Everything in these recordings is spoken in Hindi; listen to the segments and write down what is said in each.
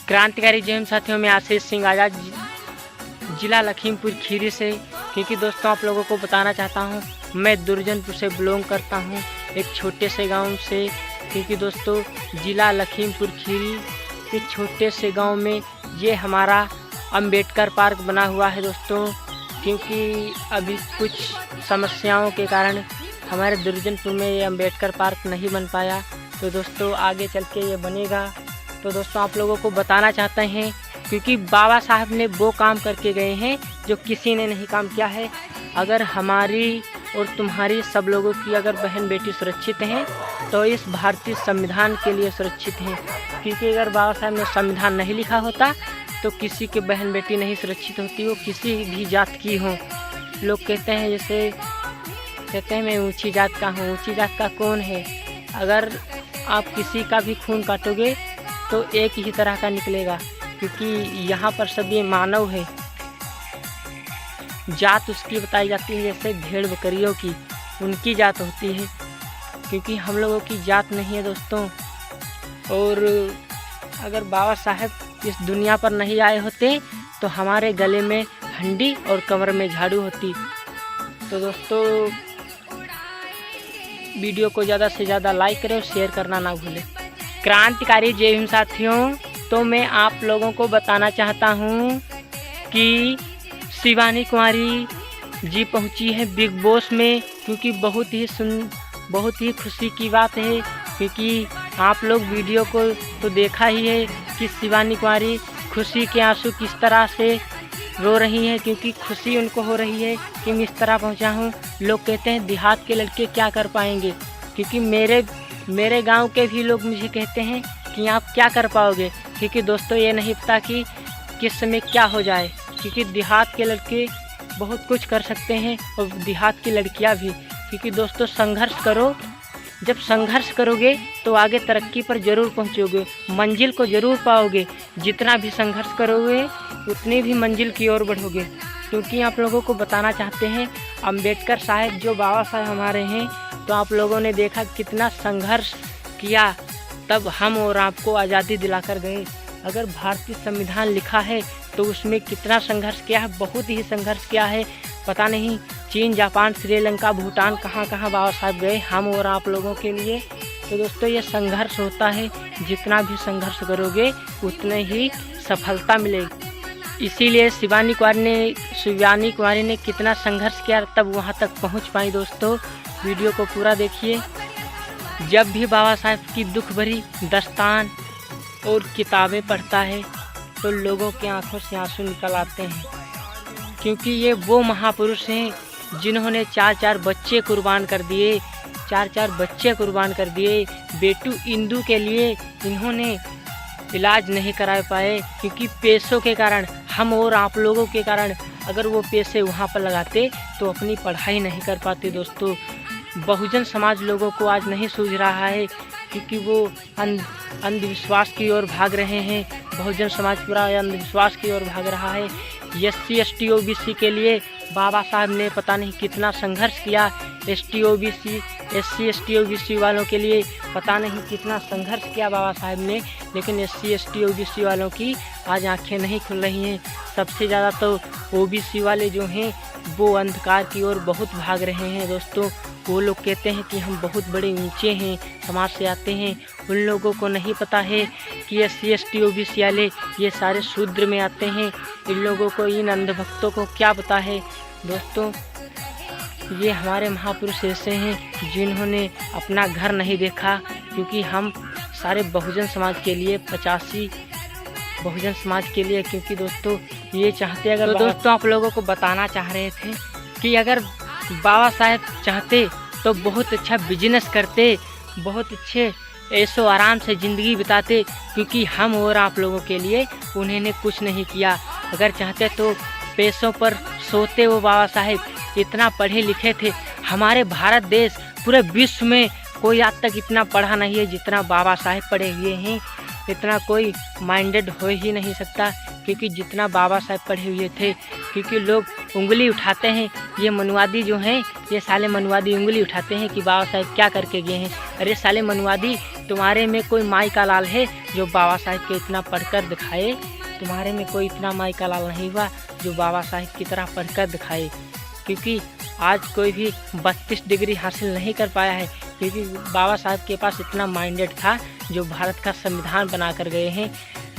क्रांतिकारी जय हिंद साथियों, मैं आशीष सिंह आज़ाद जिला लखीमपुर खीरी से। क्योंकि दोस्तों आप लोगों को बताना चाहता हूं, मैं दुर्जनपुर से बिलोंग करता हूं, एक छोटे से गांव से। क्योंकि दोस्तों जिला लखीमपुर खीरी के छोटे से गांव में ये हमारा अंबेडकर पार्क बना हुआ है दोस्तों। क्योंकि अभी कुछ समस्याओं के कारण हमारे दुर्जनपुर में ये अंबेडकर पार्क नहीं बन पाया, तो दोस्तों आगे चल के ये बनेगा। तो दोस्तों आप लोगों को बताना चाहते हैं, क्योंकि बाबा साहब ने वो काम करके गए हैं जो किसी ने नहीं काम किया है। अगर हमारी और तुम्हारी सब लोगों की अगर बहन बेटी सुरक्षित हैं तो इस भारतीय संविधान के लिए सुरक्षित हैं। क्योंकि अगर बाबा साहब ने संविधान नहीं लिखा होता तो किसी की बहन बेटी नहीं सुरक्षित होती, वो किसी भी जात की हो। लोग कहते हैं, जैसे कहते हैं मैं ऊंची जात का हूँ। ऊंची जात का कौन है? अगर आप किसी का भी खून काटोगे तो एक ही तरह का निकलेगा। क्योंकि यहाँ पर सभी मानव है। जात उसकी बताई जाती है जैसे भेड़ बकरियों की, उनकी जात होती है। क्योंकि हम लोगों की जात नहीं है दोस्तों। और अगर बाबा साहब इस दुनिया पर नहीं आए होते तो हमारे गले में हंडी और कमर में झाड़ू होती। तो दोस्तों वीडियो को ज़्यादा से ज़्यादा लाइक करें और शेयर करना ना भूलें। क्रांतिकारी जय हिंद साथियों, तो मैं आप लोगों को बताना चाहता हूं कि शिवानी कुमारी जी पहुंची है बिग बॉस में। क्योंकि बहुत ही खुशी की बात है। क्योंकि आप लोग वीडियो को तो देखा ही है कि शिवानी कुमारी खुशी के आंसू किस तरह से रो रही हैं। क्योंकि खुशी उनको हो रही है कि मैं इस तरह पहुंचा हूं। लोग कहते हैं देहात के लड़के क्या कर पाएंगे। क्योंकि मेरे गांव के भी लोग मुझे कहते हैं कि आप क्या कर पाओगे। क्योंकि दोस्तों ये नहीं पता कि किस समय क्या हो जाए। क्योंकि देहात के लड़के बहुत कुछ कर सकते हैं और देहात की लड़कियां भी। क्योंकि दोस्तों संघर्ष करो, जब संघर्ष करोगे तो आगे तरक्की पर ज़रूर पहुंचोगे, मंजिल को ज़रूर पाओगे। जितना भी संघर्ष करोगे उतनी भी मंजिल की ओर बढ़ोगे। क्योंकि आप लोगों को बताना चाहते हैं, अंबेडकर साहब जो बाबा साहब हमारे हैं, तो आप लोगों ने देखा कितना संघर्ष किया, तब हम और आपको आज़ादी दिलाकर गए। अगर भारतीय संविधान लिखा है तो उसमें कितना संघर्ष किया है, बहुत ही संघर्ष किया है। पता नहीं चीन, जापान, श्रीलंका, भूटान कहाँ कहाँ बाबा साहब गए हम और आप लोगों के लिए। तो दोस्तों ये संघर्ष होता है, जितना भी संघर्ष करोगे उतने ही सफलता मिलेगी। इसीलिए शिवानी कुमारी ने कितना संघर्ष किया तब वहाँ तक पहुँच पाई। दोस्तों वीडियो को पूरा देखिए। जब भी बाबा साहब की दुख भरी दास्तान और किताबें पढ़ता है तो लोगों की आंखों से आंसू निकल आते हैं। क्योंकि ये वो महापुरुष हैं जिन्होंने चार बच्चे कुर्बान कर दिए, चार बच्चे कुर्बान कर दिए। बेटू इंदू के लिए इन्होंने इलाज नहीं करा पाए। क्योंकि पैसों के कारण, हम और आप लोगों के कारण, अगर वो पैसे वहाँ पर लगाते तो अपनी पढ़ाई नहीं कर पाते। दोस्तों बहुजन समाज लोगों को आज नहीं सूझ रहा है। क्योंकि वो अंधविश्वास की ओर भाग रहे हैं। बहुजन समाज पूरा अंधविश्वास की ओर भाग रहा है। SC ST OBC के लिए बाबा साहब ने पता नहीं कितना संघर्ष किया। SC ST OBC वालों के लिए पता नहीं कितना संघर्ष किया बाबा साहब ने। लेकिन SC ST OBC वालों की आज आंखें नहीं खुल रही हैं। सबसे ज़्यादा तो OBC वाले जो हैं वो अंधकार की ओर बहुत भाग रहे हैं। दोस्तों वो लोग कहते हैं कि हम बहुत बड़े ऊंचे हैं, समाज से आते हैं। उन लोगों को नहीं पता है कि SC ST OBC वाले ये सारे शूद्र में आते हैं। इन लोगों को, इन अंधभक्तों को क्या पता है। दोस्तों ये हमारे महापुरुष ऐसे हैं जिन्होंने अपना घर नहीं देखा। क्योंकि हम सारे बहुजन समाज के लिए 85 बहुजन समाज के लिए। क्योंकि दोस्तों ये चाहते, अगर तो दोस्तों आप लोगों को बताना चाह रहे थे कि अगर बाबा साहब चाहते तो बहुत अच्छा बिजनेस करते, बहुत अच्छे ऐशो आराम से ज़िंदगी बिताते। क्योंकि हम और आप लोगों के लिए उन्होंने कुछ नहीं किया। अगर चाहते तो पैसों पर सोते वो बाबा साहब। इतना पढ़े लिखे थे। हमारे भारत देश, पूरे विश्व में कोई आज तक इतना पढ़ा नहीं है जितना बाबा साहब पढ़े हुए हैं। इतना कोई माइंडेड हो ही नहीं सकता। क्योंकि जितना बाबा साहेब पढ़े हुए थे, क्योंकि लोग उंगली उठाते हैं, ये मनुवादी जो हैं, ये साले मनुवादी उंगली उठाते हैं कि बाबा साहेब क्या करके गए हैं। अरे साले मनुवादी, तुम्हारे में कोई माई का लाल है जो बाबा साहेब के इतना पढ़कर दिखाए? तुम्हारे में कोई इतना माई का लाल नहीं हुआ जो बाबा साहेब की तरह पढ़कर दिखाए। क्योंकि आज कोई भी 32 डिग्री हासिल नहीं कर पाया है, क्योंकि बाबा साहब के पास इतना माइंडेड था जो भारत का संविधान बना कर गए हैं।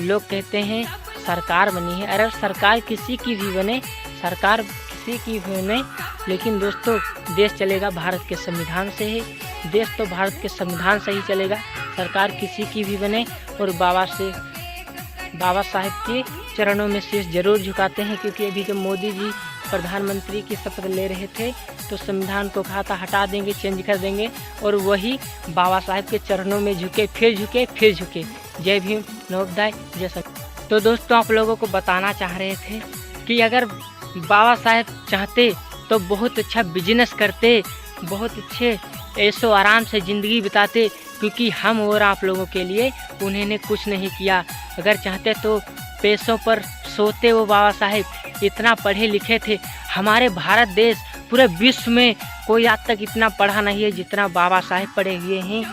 लोग कहते हैं सरकार बनी है, अरे सरकार किसी की भी बने, सरकार किसी की भी बने, लेकिन दोस्तों देश चलेगा भारत के संविधान से ही। देश तो भारत के संविधान से ही चलेगा। सरकार किसी की भी बने और बाबा साहेब के चरणों में शीश जरूर झुकाते हैं। क्योंकि अभी जब मोदी जी प्रधानमंत्री की शपथ ले रहे थे तो संविधान को कहा था हटा देंगे, चेंज कर देंगे, और वही बाबा साहेब के चरणों में झुके, फिर झुके। जय भीम, नवोदय, जय सत। तो दोस्तों आप लोगों को बताना चाह रहे थे कि अगर बाबा साहेब चाहते तो बहुत अच्छा बिजनेस करते, बहुत अच्छे ऐशो आराम से ज़िंदगी बिताते, क्योंकि हम और आप लोगों के लिए उन्होंने कुछ नहीं किया। अगर चाहते तो पैसों पर सोते वो बाबा साहेब, इतना पढ़े लिखे थे। हमारे भारत देश, पूरे विश्व में कोई आज तक इतना पढ़ा नहीं है जितना बाबा साहेब पढ़े हुए हैं।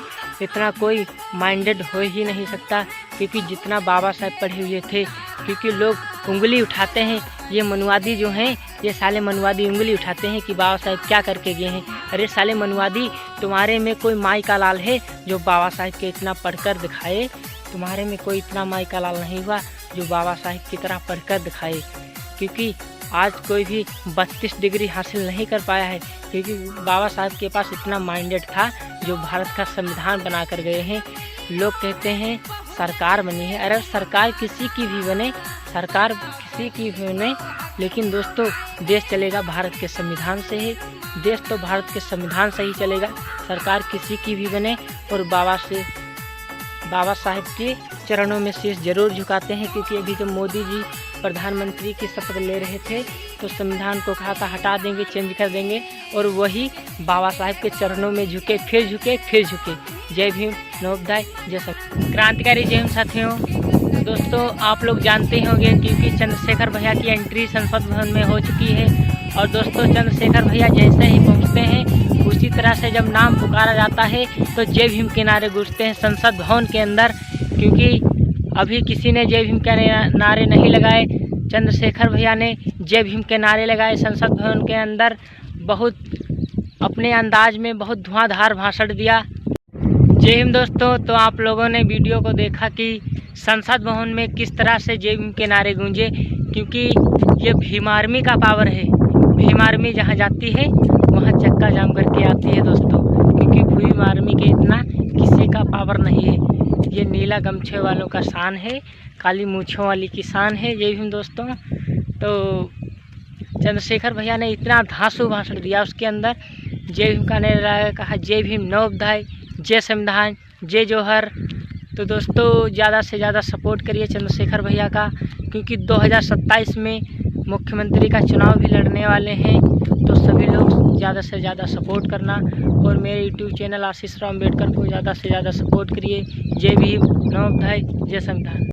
इतना कोई माइंडेड हो ही नहीं सकता, क्योंकि जितना बाबा साहेब पढ़े हुए थे। क्योंकि लोग उंगली उठाते हैं, ये मनुवादी जो हैं, ये साले मनुवादी उंगली उठाते हैं कि बाबा साहेब क्या करके गए हैं। अरे साले मनुवादी, तुम्हारे में कोई माई का लाल है जो बाबा साहेब के इतना पढ़कर दिखाए? तुम्हारे में कोई इतना माई का लाल नहीं हुआ जो बाबा साहेब की तरह पढ़कर दिखाए। क्योंकि आज कोई भी 32 डिग्री हासिल नहीं कर पाया है, क्योंकि बाबा साहब के पास इतना माइंडेड था जो भारत का संविधान बना कर गए हैं। लोग कहते हैं सरकार बनी है, अरे सरकार किसी की भी बने, सरकार किसी की भी बने, लेकिन दोस्तों देश चलेगा भारत के संविधान से ही। देश तो भारत के संविधान से ही चलेगा। सरकार किसी की भी बने और बाबा साहेब के चरणों में शीश जरूर झुकाते हैं। क्योंकि अभी जब मोदी जी प्रधानमंत्री की शपथ ले रहे थे तो संविधान को कहा था हटा देंगे, चेंज कर देंगे, और वही बाबा साहेब के चरणों में झुके, फिर झुके। जय भीम, नवोदय, जय सत। क्रांतिकारी जय हिंद साथियों। दोस्तों आप लोग जानते होंगे क्योंकि चंद्रशेखर भैया की एंट्री संसद भवन में हो चुकी है। और दोस्तों चंद्रशेखर भैया जैसे ही पहुंचते हैं उसी तरह से जब नाम पुकारा जाता है तो जय भीम के नारे गूंजते हैं संसद भवन के अंदर। क्योंकि अभी किसी ने जय भीम के नारे नहीं लगाए, चंद्रशेखर भैया ने जय भीम के नारे लगाए संसद भवन के अंदर। बहुत अपने अंदाज में बहुत धुआंधार भाषण दिया। जय हिंद दोस्तों। तो आप लोगों ने वीडियो को देखा कि संसद भवन में किस तरह से जय भीम के नारे गूंजे। क्योंकि ये भीम आर्मी का पावर है। भीम आर्मी जहाँ जाती है वहाँ चक्का जाम करके आती है दोस्तों। क्योंकि भीम आर्मी के इतना किसी का पावर नहीं है। ये नीला गमछे वालों का शान है, काली मूँछों वाली की शान है। जय भीम दोस्तों। तो चंद्रशेखर भैया ने इतना धांसू भाषण दिया, उसके अंदर जय भीम का नारा कहा, जय भीम, नवोदय, जय संविधान, जय जौहर। तो दोस्तों ज़्यादा से ज़्यादा सपोर्ट करिए चंद्रशेखर भैया का, क्योंकि 2027 में मुख्यमंत्री का चुनाव भी लड़ने वाले हैं। तो सभी लोग ज़्यादा से ज़्यादा सपोर्ट करना और मेरे YouTube चैनल आशीष राव अम्बेडकर को ज़्यादा से ज़्यादा सपोर्ट करिए। जय भीम, नवोदय, जय संविधान।